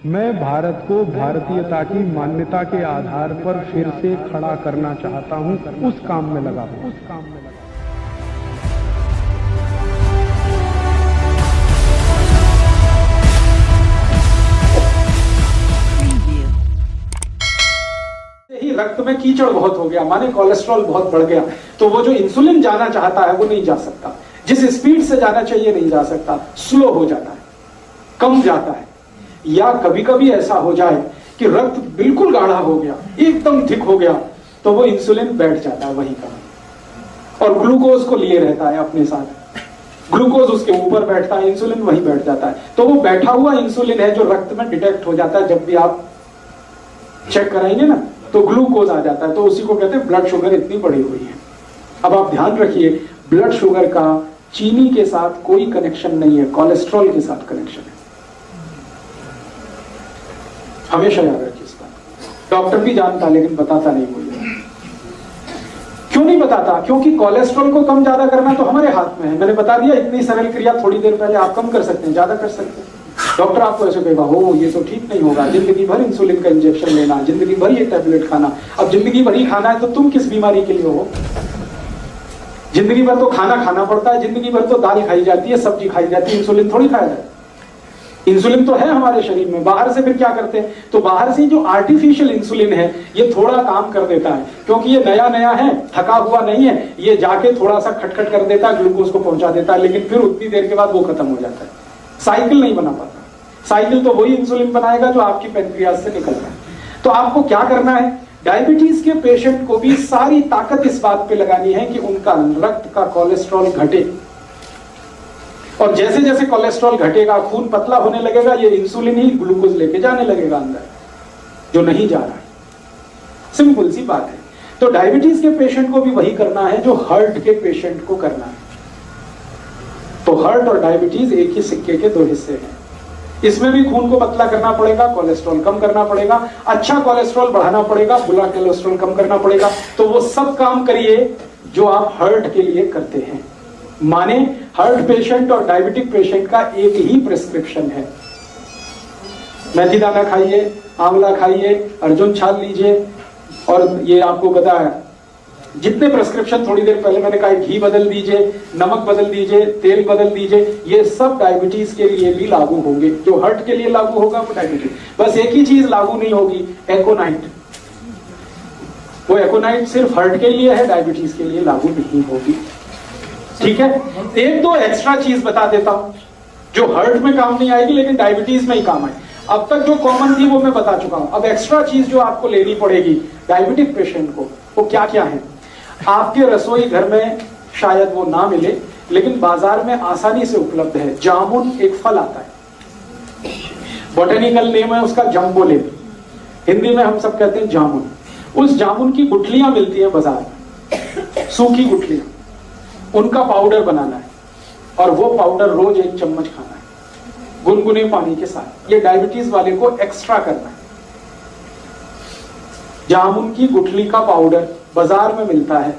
मैं भारत को भारतीयता की मान्यता के आधार पर फिर से खड़ा करना चाहता हूं, उस काम में लगा हूं। ही रक्त में कीचड़ बहुत हो गया, माने कोलेस्ट्रॉल बहुत बढ़ गया, तो वो जो इंसुलिन जाना चाहता है वो नहीं जा सकता, जिस स्पीड से जाना चाहिए नहीं जा सकता, स्लो हो जाता है, कम जाता है। या कभी कभी ऐसा हो जाए कि रक्त बिल्कुल गाढ़ा हो गया, एकदम थिक हो गया, तो वो इंसुलिन बैठ जाता है वहीं का, और ग्लूकोज को लिए रहता है अपने साथ, ग्लूकोज उसके ऊपर बैठता है, इंसुलिन वहीं बैठ जाता है। तो वो बैठा हुआ इंसुलिन है जो रक्त में डिटेक्ट हो जाता है, जब भी आप चेक कराएंगे ना तो ग्लूकोज आ जाता है, तो उसी को कहते हैं ब्लड शुगर इतनी बढ़ी हुई है। अब आप ध्यान रखिए, ब्लड शुगर का चीनी के साथ कोई कनेक्शन नहीं है, कोलेस्ट्रॉल के साथ कनेक्शन है, हमेशा याद रखिए इस बात। डॉक्टर भी जानता लेकिन बताता नहीं मुझे। क्यों नहीं बताता? क्योंकि कोलेस्ट्रॉल को कम ज्यादा करना तो हमारे हाथ में है। मैंने बता दिया, इतनी सरल क्रिया थोड़ी देर पहले, आप कम कर सकते हैं, ज्यादा कर सकते हैं। डॉक्टर आपको ऐसे कहेगा, हो ये तो ठीक नहीं होगा, जिंदगी भर इंसुलिन का इंजेक्शन लेना, जिंदगी भर ये टैबलेट खाना। अब जिंदगी भर ही खाना है तो तुम किस बीमारी के लिए हो? जिंदगी भर तो खाना खाना पड़ता है, जिंदगी भर तो दाल खाई जाती है, सब्जी खाई जाती है, इंसुलिन थोड़ी खाया जाए। इंसुलिन तो है हमारे शरीर में, बाहर से फिर क्या करते हैं? तो बाहर से जो आर्टिफिशियल इंसुलिन है ये थोड़ा काम कर देता है, क्योंकि ये नया नया है, थका हुआ नहीं है, ये जाके थोड़ा सा खटखट कर देता है, ग्लूकोज को पहुंचा देता है, लेकिन फिर उतनी देर के बाद वो खत्म हो जाता है, साइकिल नहीं बना पाता। साइकिल तो वही इंसुलिन बनाएगा जो आपकी पैनक्रियाज से निकल रहा है। तो आपको क्या करना है? डायबिटीज के पेशेंट को भी सारी ताकत इस बात पे लगानी है कि उनका रक्त का कोलेस्ट्रॉल घटे, और जैसे जैसे कोलेस्ट्रॉल घटेगा, खून पतला होने लगेगा, ये इंसुलिन ही ग्लूकोज लेके जाने लगेगा अंदर, जो नहीं जा रहा है। सिंपल सी बात है। तो डायबिटीज के पेशेंट को भी वही करना है जो हार्ट के पेशेंट को करना है। तो हार्ट और डायबिटीज एक ही सिक्के के दो हिस्से हैं। इसमें भी खून को पतला करना पड़ेगा, कोलेस्ट्रॉल कम करना पड़ेगा, अच्छा कोलेस्ट्रॉल बढ़ाना पड़ेगा, बुरा कोलेस्ट्रॉल कम करना पड़ेगा। तो वो सब काम करिए जो आप हार्ट के लिए करते हैं। माने हार्ट पेशेंट और डायबिटिक पेशेंट का एक ही प्रिस्क्रिप्शन है, मेथी दाना खाइए, आंवला खाइए, अर्जुन छाल लीजिए, और ये आपको बताया जितने प्रिस्क्रिप्शन थोड़ी देर पहले मैंने कहा, घी बदल दीजिए, नमक बदल दीजिए, तेल बदल दीजिए, ये सब डायबिटीज के लिए भी लागू होंगे। जो हार्ट के लिए लागू होगा वो डायबिटीज, बस एक ही चीज लागू नहीं होगी, एकोनाइट। वो एकोनाइट सिर्फ हार्ट के लिए है, डायबिटीज के लिए लागू नहीं होगी। ठीक है, एक दो एक्स्ट्रा चीज बता देता हूं जो हार्ट में काम नहीं आएगी लेकिन डायबिटीज में ही काम आए। अब तक जो कॉमन थी वो मैं बता चुका हूं। अब एक्स्ट्रा चीज जो आपको लेनी पड़ेगी डायबिटिक पेशेंट को, वो क्या क्या है? आपके रसोई घर में शायद वो ना मिले, लेकिन बाजार में आसानी से उपलब्ध है। जामुन एक फल आता है, बोटेनिकल नेम है उसका जम्बोलेब, हिंदी में हम सब कहते हैं जामुन। उस जामुन की गुठलियां मिलती हैं बाजार में, सूखी गुठलियां, उनका पाउडर बनाना है, और वो पाउडर रोज 1 चम्मच खाना है गुनगुने पानी के साथ। ये डायबिटीज वाले को एक्स्ट्रा करना है। जामुन की गुठली का पाउडर बाजार में मिलता है,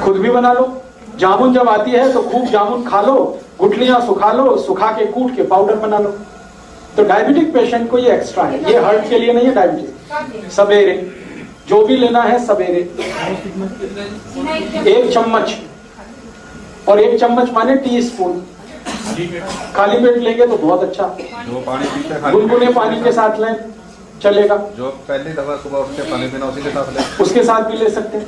खुद भी बना लो। जामुन जब आती है तो खूब जामुन खा लो, गुठलियां सुखा लो, सुखा के कूट के पाउडर बना लो। तो डायबिटिक पेशेंट को ये एक्स्ट्रा है, ये हार्ट के लिए नहीं है। डायबिटीज सवेरे जो भी लेना है, सवेरे 1 चम्मच, और 1 चम्मच माने टीस्पून, खाली पेट लेंगे तो बहुत अच्छा, गुनगुने पानी के साथ लें चलेगा। जो पहली दफा सुबह उठ के पानी पीना उसी के साथ ले, उसके साथ भी ले सकते हैं।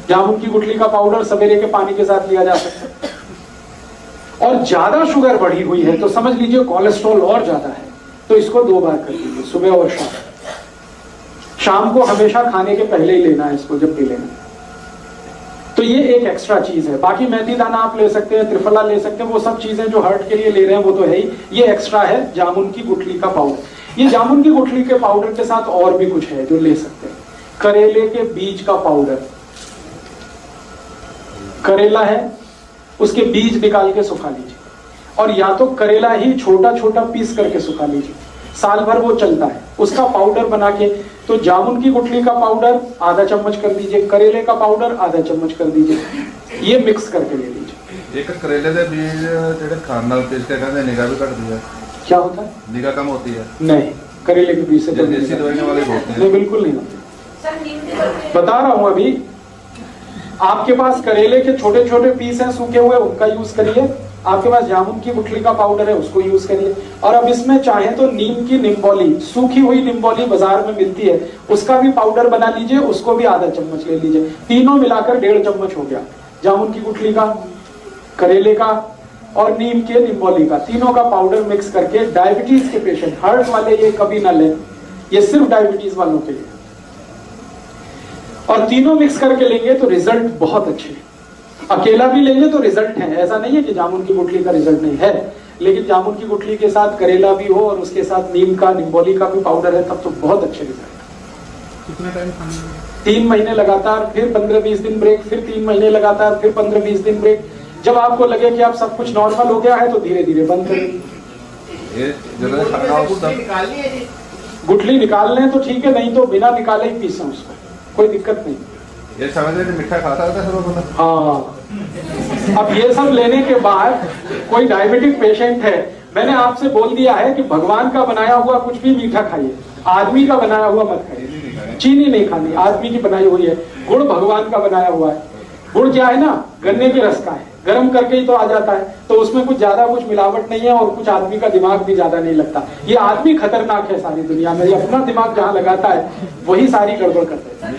जामुन की गुठली का पाउडर सवेरे के पानी के साथ लिया जा सकता है। और ज्यादा शुगर बढ़ी हुई है तो समझ लीजिए कोलेस्ट्रॉल और ज्यादा है, तो इसको 2 बार कर लीजिए, सुबह और शाम। शाम को हमेशा खाने के पहले ही लेना है इसको, जब भी लेना है। तो ये एक एक्स्ट्रा चीज है। बाकी मेथी दाना आप ले सकते हैं, त्रिफला ले सकते हैं, वो सब चीजें जो हार्ट के लिए ले रहे हैं वो तो है ही। ये एक्स्ट्रा है जामुन की गुठली का पाउडर। ये जामुन की गुठली के पाउडर के साथ और भी कुछ है जो ले सकते हैं। करेले के बीज का पाउडर, करेला है उसके बीज निकाल के सुखा लीजिए, और या तो करेला ही छोटा छोटा पीस करके सुखा लीजिए, साल भर वो चलता है। उसका पाउडर बना के, तो जामुन की गुठली का पाउडर आधा चम्मच कर दीजिए, करेले का पाउडर आधा चम्मच कर दीजिए, ये मिक्स करके ले लीजिए। एक करेले के बीज जेडे खान नाल पीस के कहंदे निगाह भी घटदी है। क्या होता है? निगाह कम होती है? नहीं, करेले के बीज से तो देसी दवाइयां वाले होते हैं। नहीं, बिल्कुल नहीं होते। बता रहा हूं अभी, आपके पास करेले के छोटे छोटे पीस हैं सूखे हुए, उनका यूज करिए। आपके पास जामुन की गुठली का पाउडर है, उसको यूज करिए। और अब इसमें चाहे तो नीम की निम्बोली, सूखी हुई निम्बोली बाजार में मिलती है, उसका भी पाउडर बना लीजिए, उसको भी आधा चम्मच ले लीजिए। तीनों मिलाकर 1.5 चम्मच हो गया। जामुन की गुठली का, करेले का और नीम के निम्बोली का, तीनों का पाउडर मिक्स करके डायबिटीज के पेशेंट, हार्ट वाले ये कभी ना लें, ये सिर्फ डायबिटीज वालों के लिए। और तीनों मिक्स करके लेंगे तो रिजल्ट बहुत अच्छे हैं। अकेला भी लेंगे तो रिजल्ट है, ऐसा नहीं है कि जामुन की गुठली का रिजल्ट नहीं है, लेकिन जामुन की गुठली के साथ करेला भी हो और उसके साथ नीम का, निम्बोली का भी पाउडर है, तब तो बहुत अच्छे रिजल्ट। कितना टाइम खाने में? 3 महीने लगातार, फिर 15-20 दिन ब्रेक, फिर 3 महीने लगातार, फिर 15-20 दिन ब्रेक। जब आपको लगे कि आप सब कुछ नॉर्मल हो गया है तो धीरे धीरे बंद करेंगे। गुठली निकाल लें तो ठीक है, नहीं तो बिना निकाले ही पीसें उसको, कोई दिक्कत नहीं। ये समझ रहे मीठा खाता था सब? हाँ, अब ये सब लेने के बाद कोई डायबिटिक पेशेंट है, मैंने आपसे बोल दिया है कि भगवान का बनाया हुआ कुछ भी मीठा खाइए, आदमी का बनाया हुआ मत खाइए। चीनी नहीं खानी, आदमी की बनाई हुई है। गुड़ भगवान का बनाया हुआ है। गुड़ क्या है ना, गन्ने के रस का है, गर्म करके ही तो आ जाता है, तो उसमें कुछ ज्यादा कुछ मिलावट नहीं है और कुछ आदमी का दिमाग भी ज्यादा नहीं लगता। ये आदमी खतरनाक है सारी दुनिया में, ये अपना दिमाग जहाँ लगाता है वही सारी गड़बड़ कर देता है।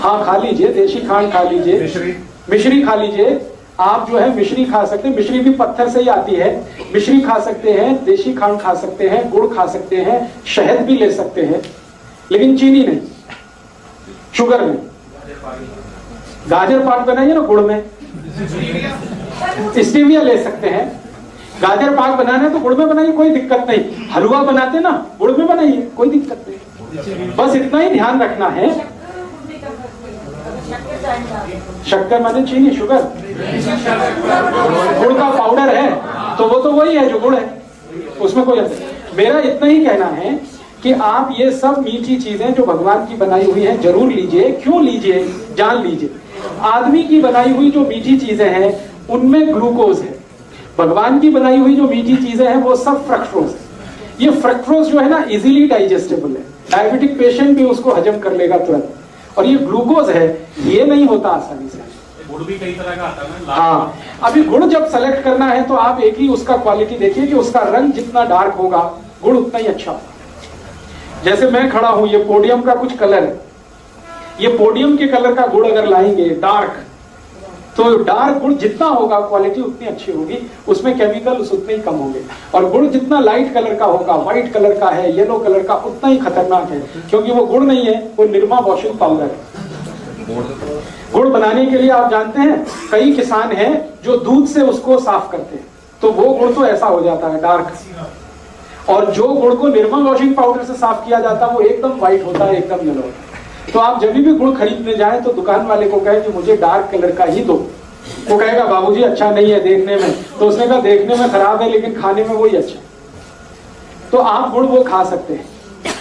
हाँ, खा लीजिए, देशी खांड खा लीजिए, मिश्री खा लीजिए। आप जो है मिश्री खा सकते हैं, मिश्री भी पत्थर से ही आती है। मिश्री खा सकते हैं, देशी खांड खा सकते हैं, गुड़ खा सकते हैं, शहद भी ले सकते हैं, लेकिन चीनी नहीं, शुगर नहीं। गाजर पाक बनाइए ना गुड़ में, स्टीविया ले सकते हैं। गाजर पाक बनाना है तो गुड़ में बनाइए, कोई दिक्कत नहीं। हलवा बनाते ना, गुड़ में बनाइए, कोई दिक्कत नहीं। बस इतना ही ध्यान रखना है। शक्कर माने चीनी, शुगर, गुड़ का पाउडर है तो वो तो वही है जो गुड़ है, उसमें कोई अंतर। मेरा इतना ही कहना है कि आप ये सब मीठी चीजें जो भगवान की बनाई हुई हैं जरूर लीजिए। क्यों लीजिए, जान लीजिए। आदमी की बनाई हुई जो मीठी चीजें हैं उनमें ग्लूकोज है, भगवान की बनाई हुई जो मीठी चीजें हैं वो सब फ्रक्टोज है। ये फ्रक्टोज जो है ना इजीली डाइजेस्टेबल है, डायबिटिक पेशेंट भी उसको हजम कर लेगा तुरंत। और ये ग्लूकोज है, ये नहीं होता आसानी से। गुड़ भी कई तरह का आता है ना। हाँ, अभी गुड़ जब सेलेक्ट करना है तो आप एक ही उसका क्वालिटी देखिए कि उसका रंग जितना डार्क होगा गुड़ उतना ही अच्छा होगा। जैसे मैं खड़ा हूं, ये पोडियम का कुछ कलर है, ये पोडियम के कलर का गुड़ अगर लाएंगे डार्क, तो डार्क गुड़ जितना होगा क्वालिटी उतनी अच्छी होगी, उसमें केमिकल्स उतने ही कम होंगे। और गुड़ जितना लाइट कलर का होगा, व्हाइट कलर का है, येलो कलर का, उतना ही खतरनाक है, क्योंकि वो गुड़ नहीं है, वो निरमा वॉशिंग पाउडर है। गुड़ बनाने के लिए आप जानते हैं कई किसान हैं जो दूध से उसको साफ करते हैं, तो वो गुड़ तो ऐसा हो जाता है डार्क। और जो गुड़ को निरमा वॉशिंग पाउडर से साफ किया जाता है वो एकदम व्हाइट होता है, एकदम येलो होता है। तो आप जब भी गुड़ खरीदने जाएं तो दुकान वाले को कहे कि मुझे डार्क कलर का ही दो। वो कहेगा बाबूजी अच्छा नहीं है देखने में, तो उसने कहा देखने में खराब है लेकिन खाने में वही अच्छा। तो आप गुड़ वो खा सकते हैं।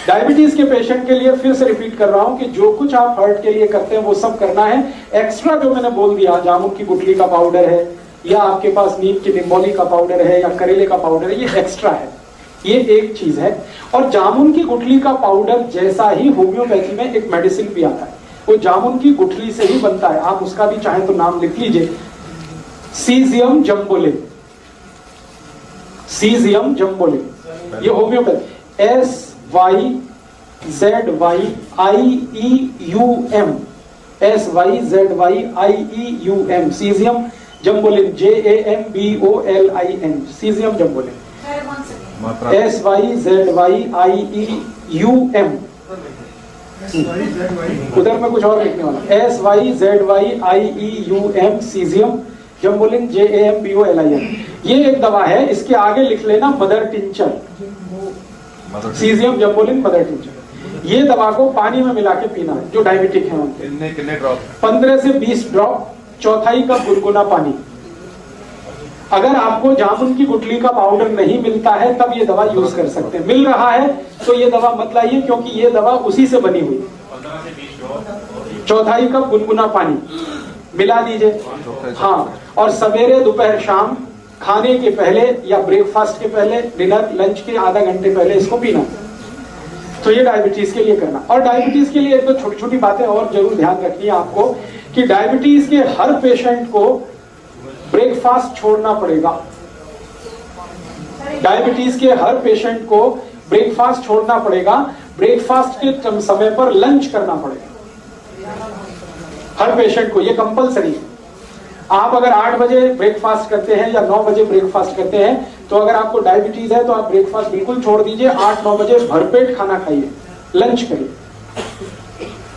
डायबिटीज के पेशेंट के लिए फिर से रिपीट कर रहा हूं कि जो कुछ आप हार्ट के लिए करते हैं वो सब करना है। एक्स्ट्रा जो मैंने बोल दिया, जामुन की गुठली का पाउडर है, या आपके पास नीम की निम्बोली का पाउडर है, या करेले का पाउडर है, ये एक्स्ट्रा है, ये एक चीज है। और जामुन की गुठली का पाउडर जैसा ही होम्योपैथी में एक मेडिसिन भी आता है, वो जामुन की गुठली से ही बनता है। आप उसका भी चाहे तो नाम लिख लीजिए, सीजियम जम्बोलिन। सीजियम जम्बोलिन, ये homeopathy, SYZYIEUM, SYZYIEUM, syzygium jambolanum, JAMBOLIN, syzygium jambolanum, SYZYIEUM। उधर में कुछ और लिखने वाला, SYZYIEUM, सीजियम जम्बोलिन, JAMBOLIN। ये एक दवा है, इसके आगे लिख लेना mother tincture, syzygium jambolanum mother tincture. ये दवा को पानी में मिला के पीना है जो डायबिटिक है उनके। कितने ड्रॉप? 15 से 20 ड्रॉप, चौथाई कप गुनगुना पानी। अगर आपको जामुन की गुठली का पाउडर नहीं मिलता है तब ये दवा यूज कर सकते हैं। मिल रहा है तो ये दवा मत लाइए, क्योंकि ये दवा उसी से बनी हुई। 1/4 कप गुनगुना पानी मिला दीजिए, हाँ, और सवेरे दोपहर शाम खाने के पहले या ब्रेकफास्ट के पहले, डिनर लंच के आधा घंटे पहले इसको पीना। तो ये डायबिटीज के लिए करना। और डायबिटीज के लिए एक तो छोटी छोटी बातें और जरूर ध्यान रखनी है आपको कि डायबिटीज के हर पेशेंट को ब्रेकफास्ट छोड़ना पड़ेगा। डायबिटीज के हर पेशेंट को ब्रेकफास्ट छोड़ना पड़ेगा। ब्रेकफास्ट के समय पर लंच करना पड़ेगा हर पेशेंट को, ये कंपलसरी है। आप अगर 8 बजे ब्रेकफास्ट करते हैं या 9 बजे ब्रेकफास्ट करते हैं तो अगर आपको डायबिटीज है तो आप ब्रेकफास्ट बिल्कुल छोड़ दीजिए। 8-9 बजे भरपेट खाना खाइए, लंच करिए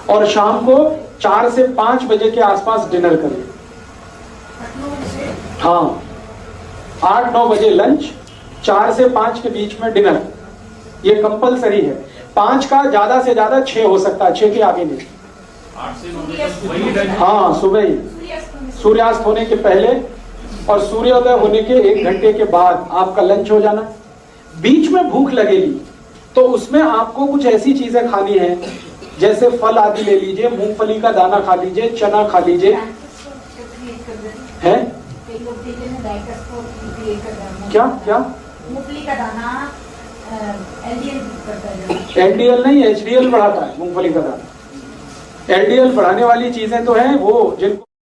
और शाम को 4 से 5 बजे के आसपास डिनर करिए। हाँ, 8-9 बजे लंच, 4 से 5 के बीच में डिनर, ये कंपलसरी है। 5 का ज्यादा से ज्यादा 6 हो सकता है, 6 के आगे नहीं। 8 से 9 तक वही लंच। हाँ, सुबह ही सूर्यास्त होने के पहले और सूर्योदय होने के 1 घंटे के बाद आपका लंच हो जाना। बीच में भूख लगेगी तो उसमें आपको कुछ ऐसी चीजें खानी है जैसे फल आदि ले लीजिए, मूंगफली का दाना खा लीजिए, चना खा लीजिए। है क्या क्या मूंगफली का दाना एलडीएल नहीं, एचडीएल बढ़ाता है मूंगफली का दाना। एलडीएल बढ़ाने वाली चीजें तो हैं वो जिनको